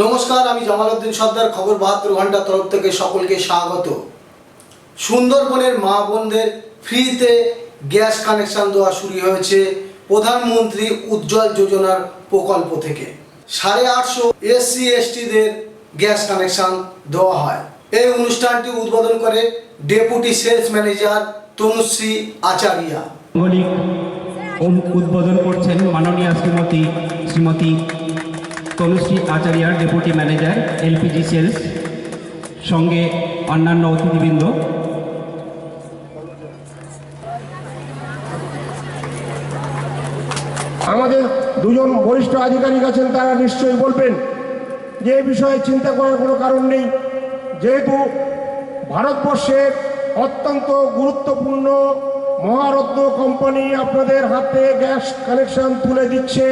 নমস্কার, আমি জামালউদ্দিন সর্দার। খবর 72 ঘন্টার তরফ থেকে সকলকে স্বাগত। সুন্দরবনের মা বোনদের ফ্রিতে গ্যাস কানেকশন দেওয়া শুরু হয়েছে প্রধানমন্ত্রী উজ্জ্বল যোজনার প্রকল্প থেকে। 850 SC STদের গ্যাস কানেকশন দেওয়া হয়। এই অনুষ্ঠানটি উদ্বোধন করে deputy sales manager Tanushree Acharya. উদ্বোধন করছেন মাননীয় Shrimati Tanushree Acharya, deputy manager LPG sales, সঙ্গে অন্যান্য অতিথিবৃন্দ। আমাদের দুজন বরিষ্ঠ আধিকারিক আছেন, তারা নিশ্চয়ই বলবেন যে এই বিষয়ে চিন্তা করার কোনো কারণ নেই, যেহেতু ভারতবর্ষের অত্যন্ত গুরুত্বপূর্ণ মহারত্ন কোম্পানি আপনাদের হাতে গ্যাস কানেকশন তুলে দিচ্ছে,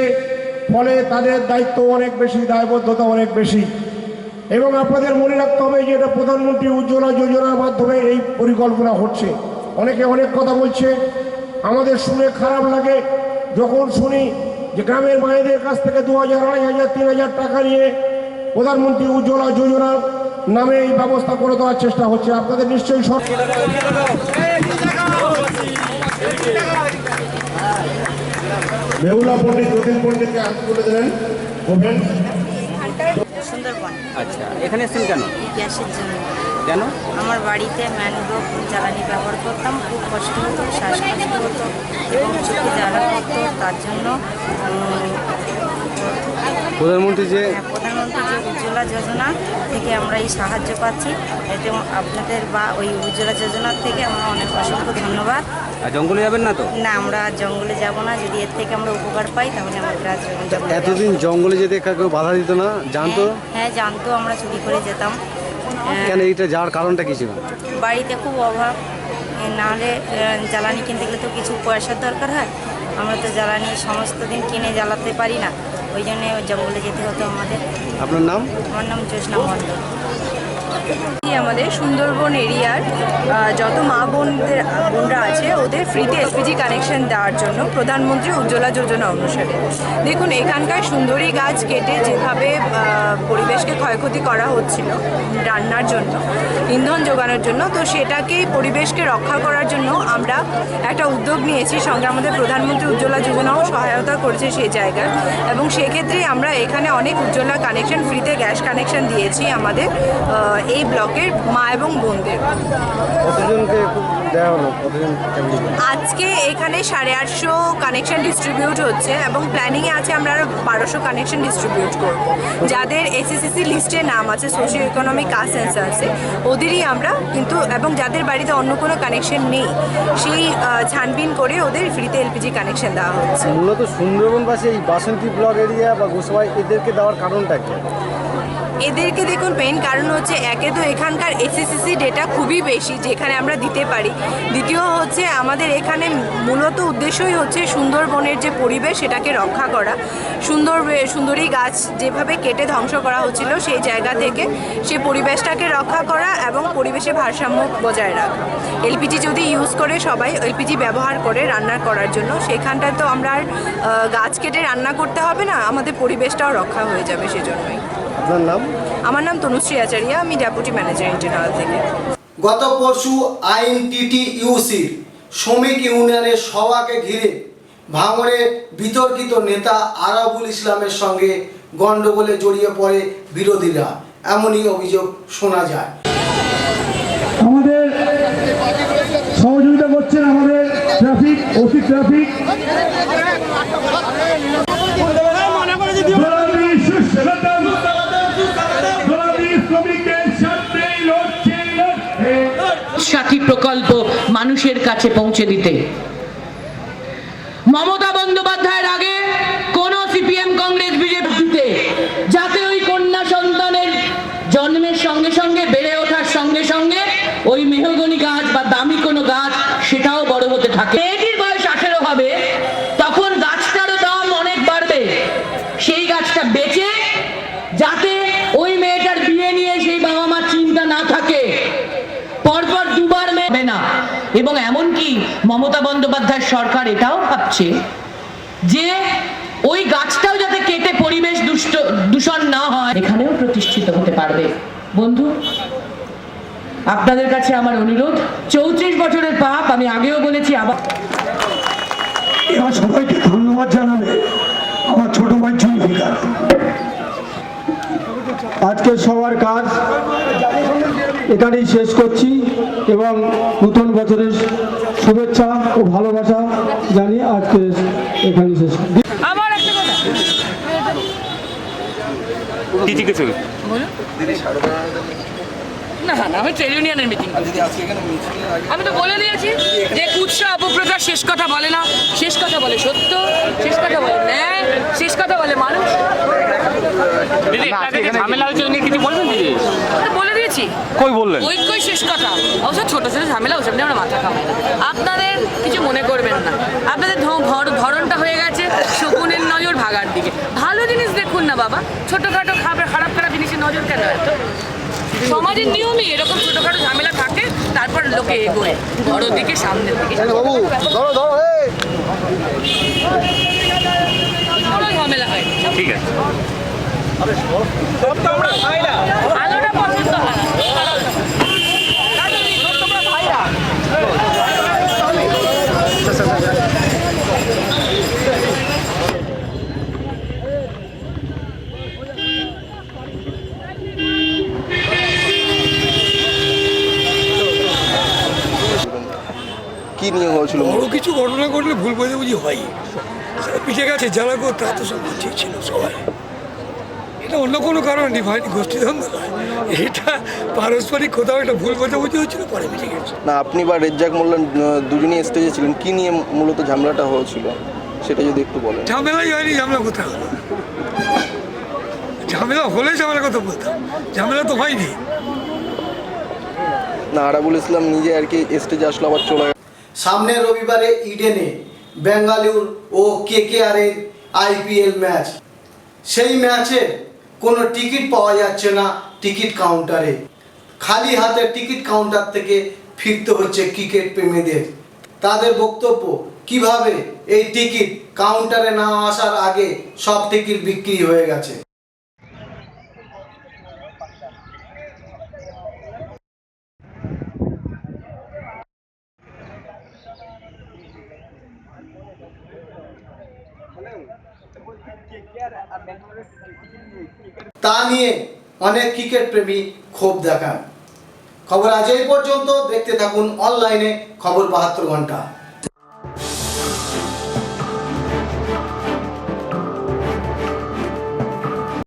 ফলে তাদের দায়িত্ব অনেক বেশি, দায়বদ্ধতা অনেক বেশি। এবং আপনাদের মনে রাখতে হবে যে এটা প্রধানমন্ত্রী উজ্জ্বলা যোজনার মাধ্যমে এই পরিকল্পনা হচ্ছে। অনেকে অনেক কথা বলছে, আমাদের শুনে খারাপ লাগে যখন শুনি যে গ্রামের মায়েদের কাছ থেকে 2000, 2500, 3000 টাকা নিয়ে প্রধানমন্ত্রী উজ্জ্বলা যোজনার নামে এই ব্যবস্থা করে দেওয়ার চেষ্টা হচ্ছে। আপনাদের নিশ্চয়ই মেহুলা পণ্ডিত, যতীন পণ্ডিতকে হাত তুলে দিলেন। সুন্দরবন। আচ্ছা, এখানে এসেছেন কেন? গ্যাসের জন্য। কেন? আমার বাড়িতে ম্যানগ্রোভ জ্বালানি ব্যবহার করতাম, খুব কষ্ট হতো, শ্বাসকষ্ট হতো এবং চোখে জ্বালা করতো। তার জন্য প্রধানমন্ত্রী যে উজ্জ্বলা যোজনা থেকে আমরা এই সাহায্য পাচ্ছি, এতে আপনাদের বা ওই উজ্জ্বলা যোজনার থেকে আমরা অনেক অসংখ্য ধন্যবাদ। আর জঙ্গলে যাবেন না তো? না, আমরা আর জঙ্গলে যাব না। যদি এর থেকে আমরা উপকার পাই তাহলে আমাদের আর জঙ্গলে এতদিন জঙ্গলে যেতে কেউ বাধা দিত না, জানতো? হ্যাঁ, জানতো। আমরা চুরি করে যেতাম। কেন এইটা যাওয়ার কারণটা কি ছিল? বাড়িতে খুব অভাব, নাহলে জ্বালানি কিনতে গেলে তো কিছু পয়সার দরকার হয়। আমরা তো জ্বালানি সমস্ত দিন কিনে জ্বালাতে পারি না, ওই জন্যে জঙ্গলে যেতে হতো আমাদের। আপনার নাম? আমার নাম জ্যোৎস্না মণ্ডল। আমাদের সুন্দরবন এরিয়ার যত মা বোনরা আছে ওদের ফ্রিতে LPG কানেকশন দেওয়ার জন্য প্রধানমন্ত্রী উজ্জ্বলা যোজনা অনুসারে, দেখুন এখানকার সুন্দরী গাছ কেটে যেভাবে পরিবেশকে ক্ষয়ক্ষতি করা হচ্ছিল রান্নার জন্য, ইন্ধন যোগানোর জন্য, তো সেটাকে পরিবেশকে রক্ষা করার জন্য আমরা একটা উদ্যোগ নিয়েছি। সঙ্গে আমাদের প্রধানমন্ত্রী উজ্জ্বলা যোজনাও সহায়তা করেছে সেই জায়গায়, এবং সেক্ষেত্রে আমরা এখানে অনেক উজ্জ্বলা কানেকশন, ফ্রিতে গ্যাস কানেকশন দিয়েছি আমাদের এই ব্লকের মা এবং বোনদের। আজকে এখানে 850 কানেকশন ডিস্ট্রিবিউট হচ্ছে এবং প্ল্যানিংয়ে আছে আমরা আরও 1200 কানেকশন ডিস্ট্রিবিউট করব। যাদের SSC লিস্টে নাম আছে, সোশিও ইকোনমিক কাস্ট সেন্সাসে, ওদেরই আমরা কিন্তু, এবং যাদের বাড়িতে অন্য কোনো কানেকশন নেই সেই ছানবিন করে ওদের ফ্রিতে LPG কানেকশন দেওয়া হচ্ছে। মূলত সুন্দরবনবাসী এই বাসন্তী ব্লক এরিয়া বা গোসাবাই এদেরকে দেওয়ার কারণটা কি? এদেরকে দেখুন, মেইন কারণ হচ্ছে একে তো এখানকার SSC ডেটা খুবই বেশি যেখানে আমরা দিতে পারি, দ্বিতীয় হচ্ছে আমাদের এখানে মূলত উদ্দেশ্যই হচ্ছে সুন্দরবনের যে পরিবেশ সেটাকে রক্ষা করা। সুন্দরী গাছ যেভাবে কেটে ধ্বংস করা হচ্ছিল সেই জায়গা থেকে সে পরিবেশটাকে রক্ষা করা এবং পরিবেশে ভারসাম্য বজায় রাখা। LPG যদি ইউজ করে সবাই LPG ব্যবহার করে রান্না করার জন্য, সেখানটায় তো আমরা আর গাছ কেটে রান্না করতে হবে না, আমাদের পরিবেশটাও রক্ষা হয়ে যাবে। সেজন্যই। আপনার নাম? আমার নাম তনুশ্রী আচারিয়া, আমি ডেপুটি ম্যানেজার ইন্টারনাল থেকে। গত পরশু INTTUC শ্রমিক ইউনিয়নের সভাকে ঘিরে ভাঙড়ে বিতর্কিত নেতা আরাবুল ইসলামের সঙ্গে গন্ডগোলে জড়িয়ে পড়ে বিরোধীরা, এমনই অভিযোগ শোনা যায়। আমাদের সহযোগিতা করছেন আমাদের ট্রাফিক ওসি, ট্রাফিক সাথী প্রকল্প মানুষের কাছে পৌঁছে দিতে মমতা বন্দ্যোপাধ্যায়ের আগে কোন CPM, কংগ্রেস, বিজেপিতে যাতে ওই কন্যা সন্তানের জন্মের সঙ্গে সঙ্গে, বেড়ে ওঠার সঙ্গে সঙ্গে ওই মেহগনি গাছ বা দামি কোনো গাছ সেটাও বড় হতে থাকে। মেয়েটির বয়স 18 হবে, তখন গাছটারও দাম অনেক বাড়বে। সেই গাছটা বেচে যাতে ওই মেয়েটার বিয়ে নিয়ে সেই বাবা মার চিন্তা না থাকে, পরপর দুবার মেয়ে না। এবং এমনকি মমতা বন্দ্যোপাধ্যায়ের সরকার এটাও ভাবছে যে ওই গাছটাও যাতে কেটে পরিবেশ দূষণ না হয়, এখানেও প্রতিষ্ঠিত হতে পারবে। বন্ধু, আপনাদের কাছে আমার অনুরোধ, 34 বছরের পাপ, আমি আগেও বলেছি, আবার এবার সবাইকে ধন্যবাদ জানাবে আমার ছোট ভাই চন্দ্রিকা। আজকে সবার কাজ এখানেই শেষ করছি এবং নতুন বছরের শুভেচ্ছা ও ভালোবাসা জানিয়ে আজকে এখানেই শেষ করছি। আমার একটা কথা কি জিজ্ঞেস করবে? না না, আমি ট্রেড ইউনিয়নের মিটিং। আমি তো বলে দিয়েছি যে কুৎসা অপপ্রকাশ শেষ কথা বলে না, শেষ কথা বলে সত্য, শেষ কথা বলে ন্যায়, শেষ কথা বলে মানুষ। দিদি এখানে ঝামেলা হয়েছে নিয়ে কিছু বলবেন দিদি? বলে দিয়েছি, কই বললেন? ওই শেষ কথা। অবশ্য ছোট ছোট ঝামেলা, ওসব নিয়ে আমরা মাথা খাওয়াই না। আপনাদের কিছু মনে করবেন না, আপনাদের ধরনটা হয়ে গেছে শকুনের নজর ভাগার দিকে। ভালো জিনিস দেখুন না বাবা, ছোটখাটো খারাপ জিনিসের নজর কেন এত? সমাজের নিয়মই এরকম, ছোটখাটো ঝামেলা থাকে, তারপর লোকে এগোয় বড় দিকে, সামনের দিকে। বাবু ধরো ধরো, বড় ঝামেলা হয়। ঠিক আছে। আলোটা পছন্দ হয় না। কি নিয়ে হয়েছিল? বড় কিছু ঘটনা ঘটলে ভুল বোঝাবুঝি হয়, পিঠে গেছে জ্বালা গো, তা তো সব ঠিক ছিল সবাই। এটা অন্য কোনো কারণ নেই, ভাই গোষ্ঠীদ্বন্দ্ব নয়, এটা পারস্পরিক কোথাও একটা ভুল বোঝাবুঝি হচ্ছিল, পরে মিটে গেছে। না, আপনি বা রেজ্জাক মোল্লা দুজনই স্টেজে ছিলেন, কি নিয়ে মূলত ঝামেলাটা হয়েছিল সেটা যদি একটু বলেন। ঝামেলাই হয়নি, ঝামেলা কোথায় হলো? ঝামেলা হলে ঝামেলা কথা বলতাম, ঝামেলা তো হয়নি। না, আরাবুল ইসলাম নিজে আর কি স্টেজে আসলো, আবার চলে গেল। সামনের রবিবারে ইডেনে বেঙ্গালুরু ও KKR এর IPL ম্যাচ। সেই ম্যাচে কোনো টিকিট পাওয়া যাচ্ছে না টিকিট কাউন্টারে। খালি হাতে টিকিট কাউন্টার থেকে ফিরতে হচ্ছে ক্রিকেট প্রেমীদের। তাদের বক্তব্য, কিভাবে এই টিকিট কাউন্টারে না আসার আগে সব টিকিট বিক্রি হয়ে গেছে। তা নিয়ে অনেক ক্রিকেট প্রেমী ক্ষোভ দেখান। খবর আজ এই পর্যন্ত। দেখতে থাকুন অনলাইনে খবর 72 ঘন্টা।